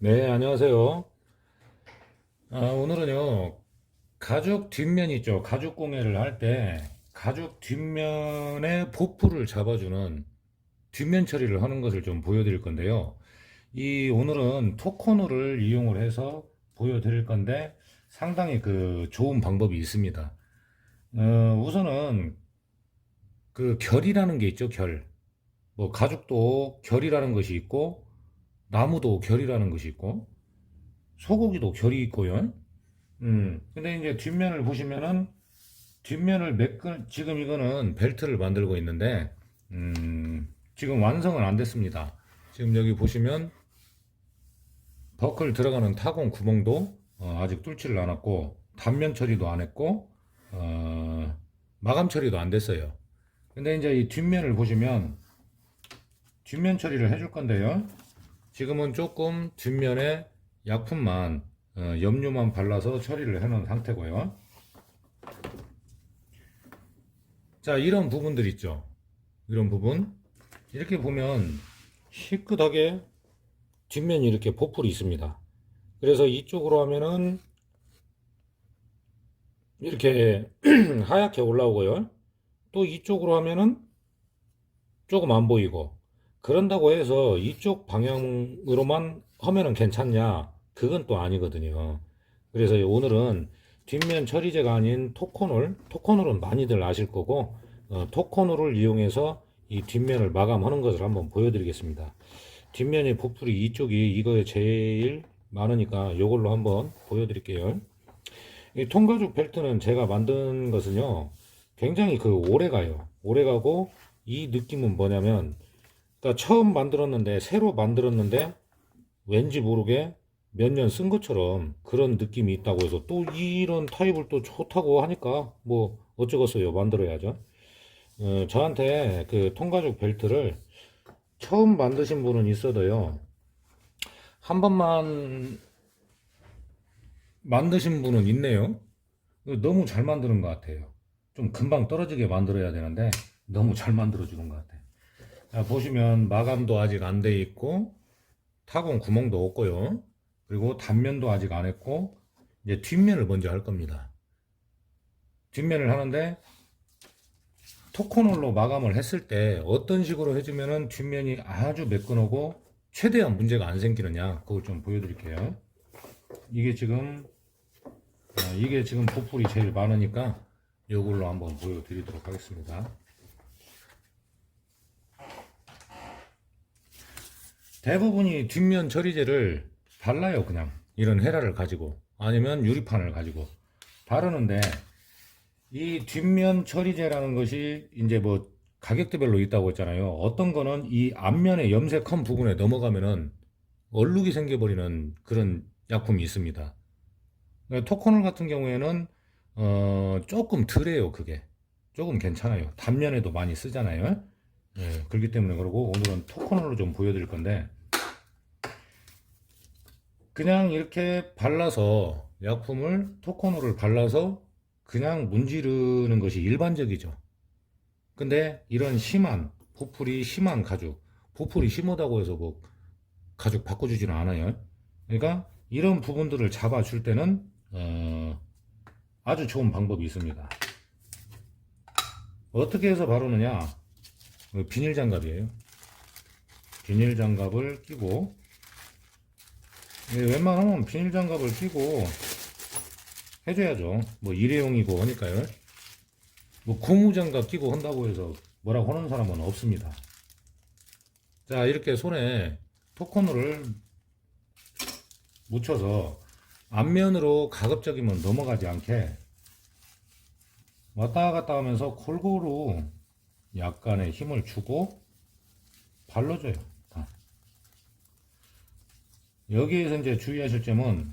네, 안녕하세요. 오늘은요, 가죽 뒷면 있죠. 가죽 공예를 할 때, 가죽 뒷면에 보풀을 잡아주는 뒷면 처리를 하는 것을 좀 보여드릴 건데요. 오늘은 토코노를 이용을 해서 보여드릴 건데, 상당히 좋은 방법이 있습니다. 우선은 결이라는 게 있죠, 결. 뭐, 가죽도 결이라는 것이 있고, 나무도 결이라는 것이 있고, 소고기도 결이 있고요. 근데 이제 뒷면을 보시면은 뒷면을 지금 이거는 벨트를 만들고 있는데, 지금 완성은 안 됐습니다. 지금 여기 보시면 버클 들어가는 타공 구멍도 아직 뚫지를 않았고, 단면 처리도 안 했고, 마감 처리도 안 됐어요. 근데 이제 이 뒷면을 보시면 뒷면 처리를 해줄 건데요. 지금은 조금 뒷면에 약품만, 염료만 발라서 처리를 해놓은 상태고요. 자, 이런 부분들 있죠. 이런 부분. 이렇게 보면 희끗하게 뒷면이 이렇게 보풀이 있습니다. 그래서 이쪽으로 하면은 이렇게 하얗게 올라오고요. 또 이쪽으로 하면은 조금 안 보이고. 그런다고 해서 이쪽 방향으로만 하면은 괜찮냐? 그건 또 아니거든요. 그래서 오늘은 뒷면 처리제가 아닌 토코놀은 많이들 아실 거고, 토코놀을 이용해서 이 뒷면을 마감하는 것을 한번 보여드리겠습니다. 뒷면의 보풀이 이쪽이 이거에 제일 많으니까 이걸로 한번 보여드릴게요. 이 통가죽 벨트는 제가 만든 것은요, 굉장히 오래 가요. 오래 가고, 이 느낌은 뭐냐면, 그러니까 처음 만들었는데, 새로 만들었는데, 왠지 모르게 몇 년 쓴 것처럼 그런 느낌이 있다고 해서 또 이런 타입을 또 좋다고 하니까 뭐 어쩌겠어요. 만들어야죠. 저한테 그 통가죽 벨트를 처음 만드신 분은 있어도요. 한 번만 만드신 분은 있네요. 너무 잘 만드는 것 같아요. 좀 금방 떨어지게 만들어야 되는데 너무 잘 만들어주는 것 같아요. 자, 보시면 마감도 아직 안 돼 있고 타공 구멍도 없고요. 그리고 단면도 아직 안 했고 이제 뒷면을 먼저 할 겁니다. 뒷면을 하는데 토코놀로 마감을 했을 때 어떤 식으로 해주면은 뒷면이 아주 매끈하고 최대한 문제가 안 생기느냐 그걸 좀 보여드릴게요. 이게 지금 이게 지금 보풀이 제일 많으니까 이걸로 한번 보여드리도록 하겠습니다. 대부분이 뒷면 처리제를 발라요. 그냥 이런 헤라를 가지고 아니면 유리판을 가지고 바르는데 이 뒷면 처리제라는 것이 이제 뭐 가격대별로 있다고 했잖아요. 어떤 거는 이 앞면에 염색한 부분에 넘어가면은 얼룩이 생겨버리는 그런 약품이 있습니다. 그러니까 토코놀 같은 경우에는 조금 덜해요. 그게 조금 괜찮아요. 단면에도 많이 쓰잖아요. 예, 그렇기 때문에 그러고 오늘은 토코놀로 좀 보여드릴 건데 그냥 이렇게 발라서 약품을 토코놀을 발라서 그냥 문지르는 것이 일반적이죠. 근데 이런 심한 보풀이 심한 가죽, 보풀이 심하다고 해서 뭐 가죽 바꿔주지는 않아요. 그러니까 이런 부분들을 잡아줄 때는 아주 좋은 방법이 있습니다. 어떻게 해서 바르느냐? 비닐 장갑이에요. 비닐 장갑을 끼고 웬만하면 비닐 장갑을 끼고 해줘야죠. 뭐 일회용이고 하니까요. 뭐 고무장갑 끼고 한다고 해서 뭐라고 하는 사람은 없습니다. 자, 이렇게 손에 토코너를 묻혀서 앞면으로 가급적이면 넘어가지 않게 왔다 갔다 하면서 골고루 약간의 힘을 주고 발라줘요. 여기에서 이제 주의하실 점은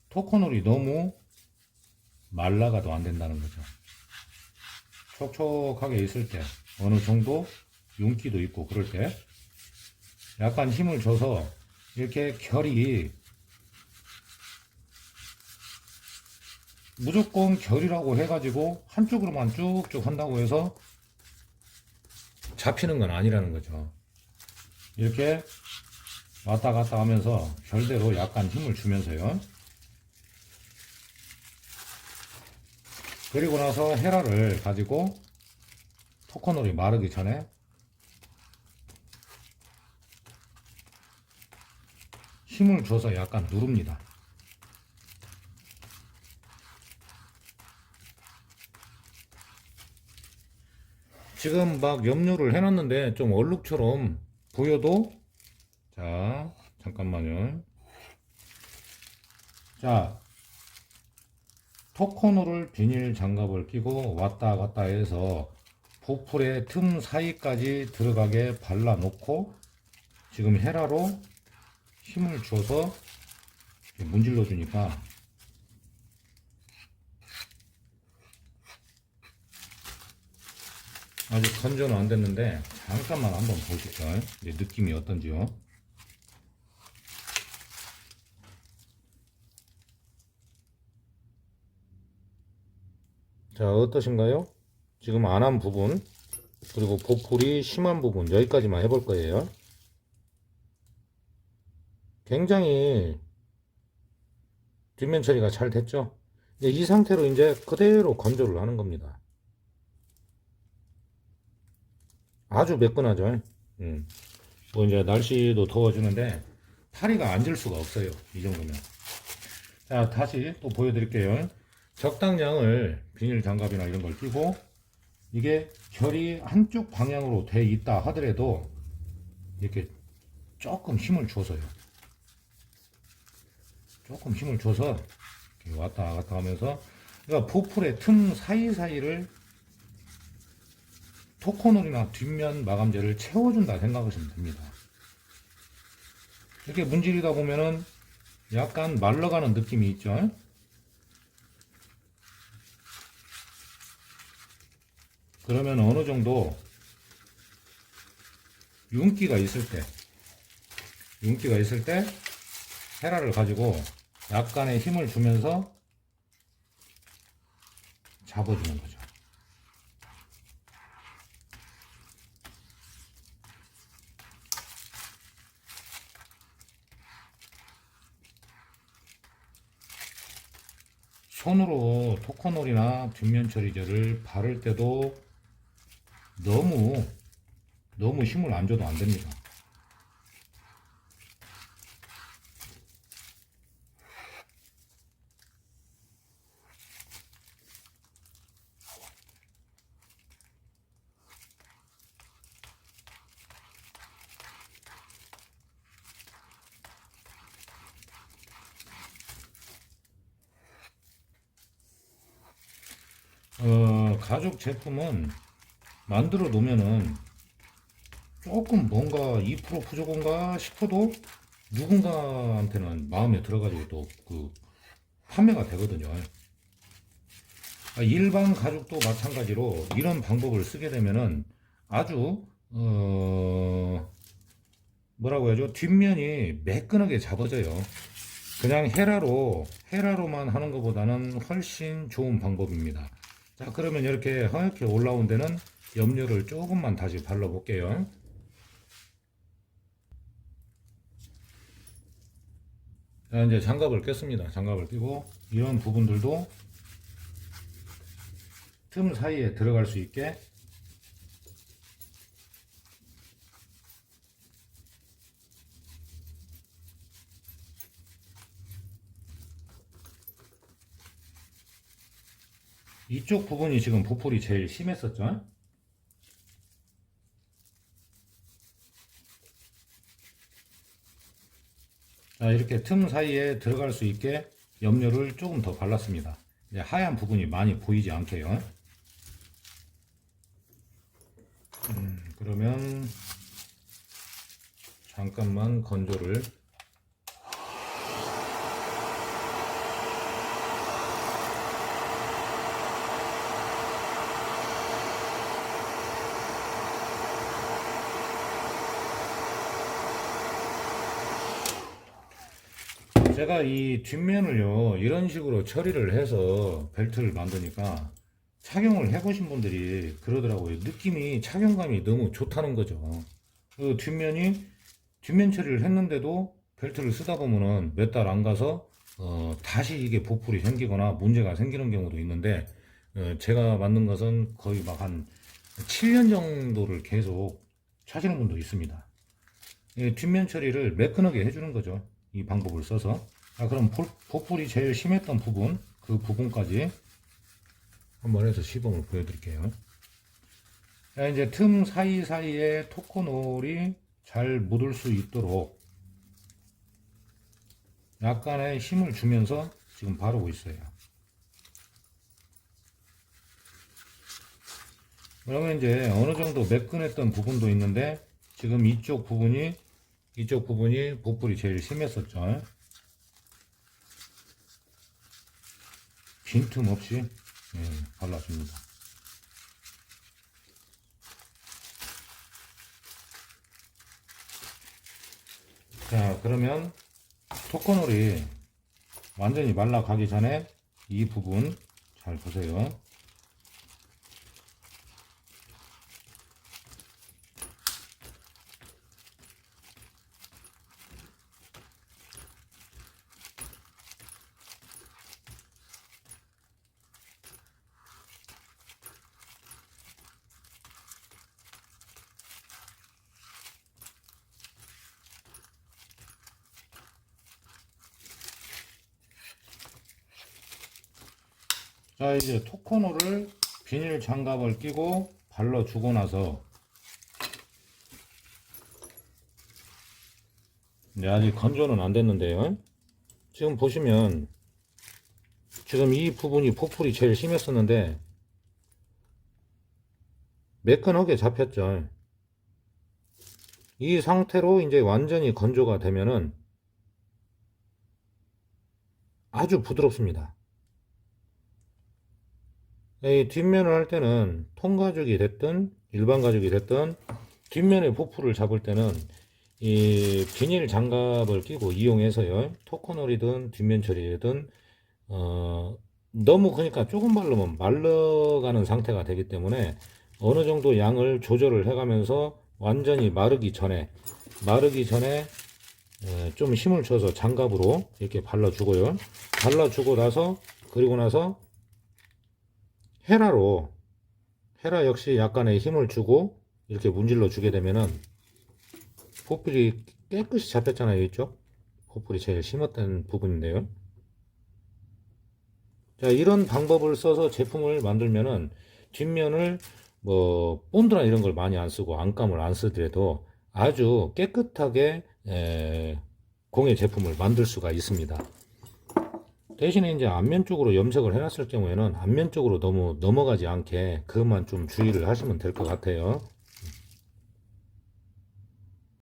토코놀이 너무 말라가도 안 된다는 거죠. 촉촉하게 있을 때 어느 정도 윤기도 있고 그럴 때 약간 힘을 줘서 이렇게 결이 무조건 결이라고 해가지고 한쪽으로만 쭉쭉 한다고 해서 잡히는 건 아니라는 거죠. 이렇게 왔다 갔다 하면서 별대로 약간 힘을 주면서요. 그리고 나서 헤라를 가지고 토커놀이 마르기 전에 힘을 줘서 약간 누릅니다. 지금 막 염료를 해놨는데 좀 얼룩처럼 보여도, 자 잠깐만요. 자, 토커놀을 비닐 장갑을 끼고 왔다 갔다 해서 보풀의 틈 사이까지 들어가게 발라 놓고 지금 헤라로 힘을 줘서 문질러 주니까 아직 건조는 안 됐는데 잠깐만 한번 보실까 이제 느낌이 어떤지요. 자, 어떠신가요? 지금 안 한 부분 그리고 보풀이 심한 부분 여기까지만 해볼 거예요. 굉장히 뒷면 처리가 잘 됐죠. 이 상태로 이제 그대로 건조를 하는 겁니다. 아주 매끈하죠. 뭐 이제 날씨도 더워지는데 파리가 앉을 수가 없어요. 이 정도면. 자, 다시 또 보여드릴게요. 적당량을 비닐 장갑이나 이런 걸 끼고 이게 결이 한쪽 방향으로 돼 있다 하더라도 이렇게 조금 힘을 줘서요. 조금 힘을 줘서 이렇게 왔다 갔다 하면서, 그러니까 보풀의 틈 사이사이를 토커놀이나 뒷면 마감재를 채워준다 생각하시면 됩니다. 이렇게 문지르다 보면은 약간 말라가는 느낌이 있죠. 그러면 어느 정도 윤기가 있을 때 헤라를 가지고 약간의 힘을 주면서 잡아주는 거죠. 손으로 토커놀이나 뒷면 처리제를 바를 때도 너무 힘을 안 줘도 안 됩니다. 가죽 제품은 만들어 놓으면은 조금 뭔가 2% 부족한가 싶어도 누군가한테는 마음에 들어가지고 또 그 판매가 되거든요. 일반 가죽도 마찬가지로 이런 방법을 쓰게 되면은 아주 뭐라고 해야죠? 뒷면이 매끈하게 잡아져요. 그냥 헤라로만 하는 것보다는 훨씬 좋은 방법입니다. 자, 그러면 이렇게 하얗게 올라온 데는 염료를 조금만 다시 발라 볼게요. 자, 이제 장갑을 꼈습니다. 장갑을 끼고 이런 부분들도 틈 사이에 들어갈 수 있게 이쪽 부분이 지금 보풀이 제일 심했었죠. 자, 이렇게 틈 사이에 들어갈 수 있게 염료를 조금 더 발랐습니다. 이제 하얀 부분이 많이 보이지 않게요. 그러면 잠깐만 건조를. 제가 이 뒷면을요 이런 식으로 처리를 해서 벨트를 만드니까 착용을 해보신 분들이 그러더라고요. 느낌이 착용감이 너무 좋다는 거죠. 그 뒷면 처리를 했는데도 벨트를 쓰다 보면은 몇 달 안 가서 다시 이게 보풀이 생기거나 문제가 생기는 경우도 있는데, 제가 만든 것은 거의 막 한 7년 정도를 계속 차시는 분도 있습니다. 뒷면 처리를 매끈하게 해주는 거죠. 이 방법을 써서. 그럼 보풀이 제일 심했던 부분, 그 부분까지 한번 해서 시범을 보여드릴게요. 이제 틈 사이사이에 토크놀이 잘 묻을 수 있도록 약간의 힘을 주면서 지금 바르고 있어요. 그러면 이제 어느 정도 매끈했던 부분도 있는데, 지금 이쪽 부분이 보풀이 제일 심했었죠. 빈틈 없이 발라줍니다. 자, 그러면 토커놀이 완전히 말라가기 전에 이 부분 잘 보세요. 자, 이제 토커놀을 비닐 장갑을 끼고 발라주고 나서, 이제 아직 건조는 안 됐는데요. 지금 보시면 지금 이 부분이 보풀이 제일 심했었는데 매끈하게 잡혔죠. 이 상태로 이제 완전히 건조가 되면은 아주 부드럽습니다. 이 뒷면을 할 때는 통가죽이 됐든 일반 가죽이 됐든 뒷면에 보풀을 잡을 때는 이 비닐 장갑을 끼고 이용해서요, 토커놀이든 뒷면 처리든 너무 그러니까 조금 바르면 말라가는 상태가 되기 때문에 어느 정도 양을 조절을 해가면서 완전히 마르기 전에 좀 힘을 줘서 장갑으로 이렇게 발라주고요. 발라주고 나서, 그리고 나서 헤라 역시 약간의 힘을 주고 이렇게 문질러 주게 되면은 보풀이 깨끗이 잡혔잖아요. 이쪽 보풀이 제일 심었던 부분인데요. 자, 이런 방법을 써서 제품을 만들면은 뒷면을 뭐 본드나 이런 걸 많이 안 쓰고 안감을 안 쓰더라도 아주 깨끗하게 공예 제품을 만들 수가 있습니다. 대신에 이제 앞면 쪽으로 염색을 해놨을 경우에는 앞면 쪽으로 너무 넘어가지 않게 그것만 좀 주의를 하시면 될 것 같아요.